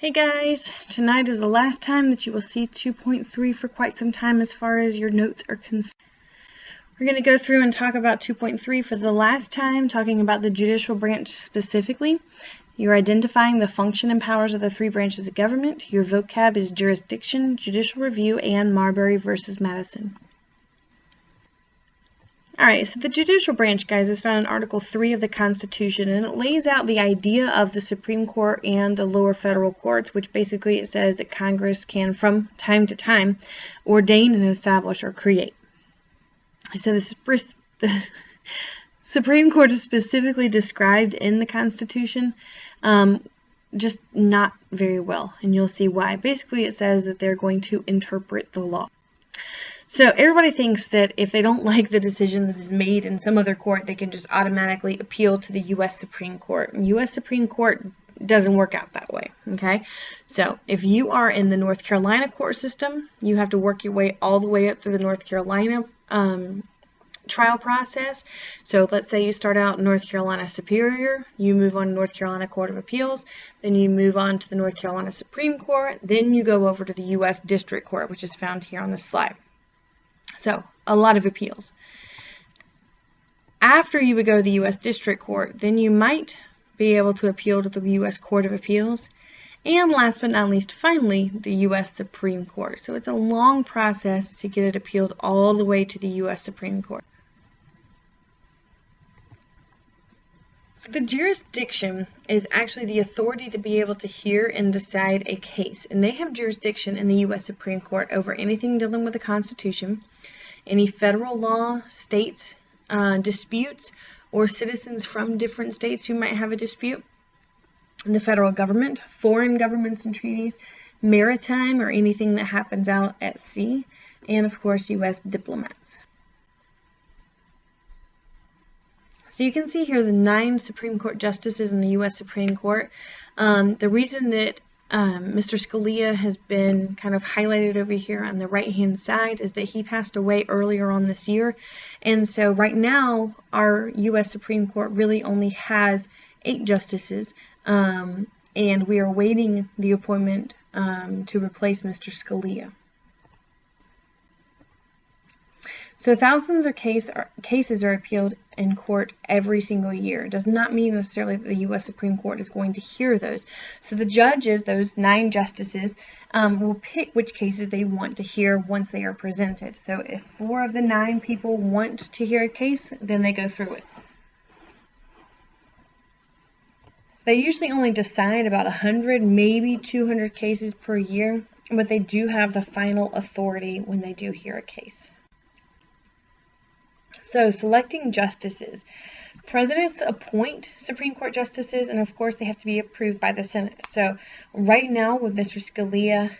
Hey guys, tonight is the last time that you will see 2.3 for quite some time as far as your notes are concerned. We're going to go through and talk about 2.3 for the last time, talking about the judicial branch specifically. You're identifying the function and powers of the three branches of government. Your vocab is jurisdiction, judicial review, and Marbury versus Madison. Alright, so the judicial branch, guys, is found in Article 3 of the Constitution, and it lays out the idea of the Supreme Court and the lower federal courts, which basically it says that Congress can, from time to time, ordain and establish or create. So the Supreme Court is specifically described in the Constitution, just not very well, and you'll see why. Basically, it says that they're going to interpret the law. So everybody thinks that if they don't like the decision that is made in some other court, they can just automatically appeal to the U.S. Supreme Court. And U.S. Supreme Court doesn't work out that way, okay? So if you are in the North Carolina court system, you have to work your way all the way up through the North Carolina trial process. So let's say you start out in North Carolina Superior, you move on to North Carolina Court of Appeals, then you move on to the North Carolina Supreme Court, then you go over to the U.S. District Court, which is found here on this slide. So, a lot of appeals. After you would go to the U.S. District Court, then you might be able to appeal to the U.S. Court of Appeals. And last but not least, finally, the U.S. Supreme Court. So it's a long process to get it appealed all the way to the U.S. Supreme Court. So the jurisdiction is actually the authority to be able to hear and decide a case. And they have jurisdiction in the U.S. Supreme Court over anything dealing with the Constitution, any federal law, states, disputes, or citizens from different states who might have a dispute, the federal government, foreign governments and treaties, maritime, or anything that happens out at sea, and of course U.S. diplomats. So you can see here the 9 Supreme Court justices in the U.S. Supreme Court. The reason that Mr. Scalia has been kind of highlighted over here on the right-hand side is that he passed away earlier on this year. And so right now, our U.S. Supreme Court really only has 8 justices, and we are awaiting the appointment to replace Mr. Scalia. So thousands of cases are appealed in court every single year. It does not mean necessarily that the U.S. Supreme Court is going to hear those. So the judges, those 9 justices, will pick which cases they want to hear once they are presented. So if 4 of the 9 people want to hear a case, then they go through it. They usually only decide about 100, maybe 200 cases per year, but they do have the final authority when they do hear a case. So, selecting justices. Presidents appoint Supreme Court justices, and of course they have to be approved by the Senate. So, right now with Mr. Scalia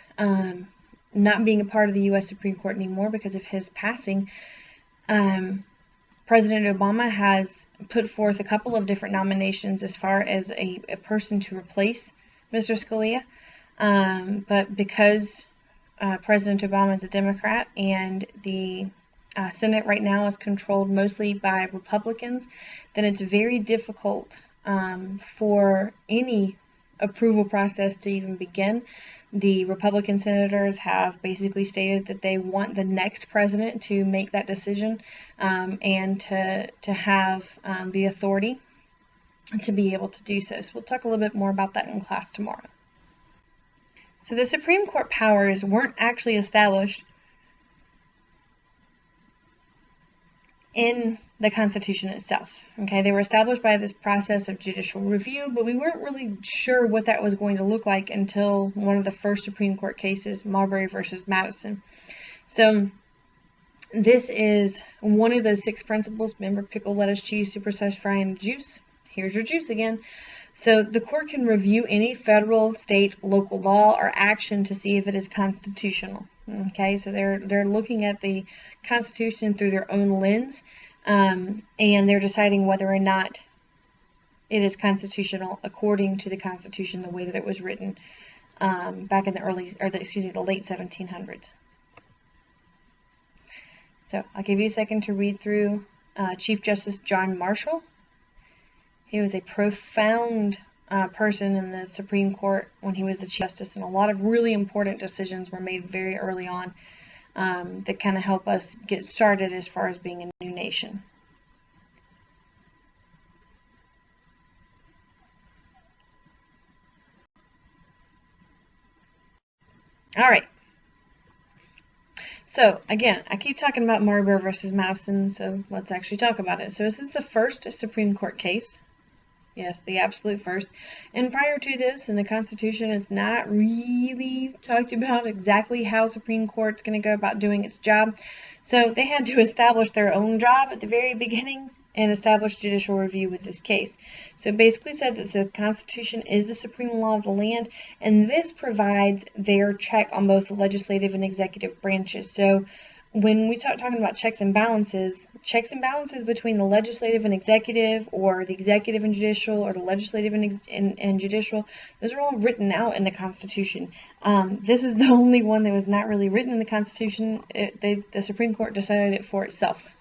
not being a part of the U.S. Supreme Court anymore because of his passing, President Obama has put forth a couple of different nominations as far as a person to replace Mr. Scalia. But because President Obama is a Democrat and the Senate right now is controlled mostly by Republicans, then it's very difficult for any approval process to even begin. The Republican senators have basically stated that they want the next president to make that decision and to have the authority to be able to do so. So we'll talk a little bit more about that in class tomorrow. So the Supreme Court powers weren't actually established in the Constitution itself. Okay, they were established by this process of judicial review, but we weren't really sure what that was going to look like until one of the first Supreme Court cases, Marbury versus Madison. So this is one of those 6 principles. Remember, pickle, lettuce, cheese, supersized fry, and juice. Here's your juice again. So the court can review any federal, state, local law or action to see if it is constitutional. Okay, so they're looking at the Constitution through their own lens, and they're deciding whether or not it is constitutional according to the Constitution, the way that it was written back in the late 1700s. So I'll give you a second to read through Chief Justice John Marshall. He was a profound person in the Supreme Court when he was the Chief Justice, and a lot of really important decisions were made very early on that kind of help us get started as far as being a new nation. All right. So, again, I keep talking about Marbury versus Madison, so let's actually talk about it. So this is the first Supreme Court case. Yes, the absolute first. And prior to this, in the Constitution, it's not really talked about exactly how Supreme Court's going to go about doing its job. So they had to establish their own job at the very beginning and establish judicial review with this case. So it basically said that the Constitution is the supreme law of the land, and this provides their check on both the legislative and executive branches. So when we talking about checks and balances between the legislative and executive, or the executive and judicial, or the legislative and judicial, those are all written out in the Constitution. This is the only one that was not really written in the Constitution. The Supreme Court decided it for itself.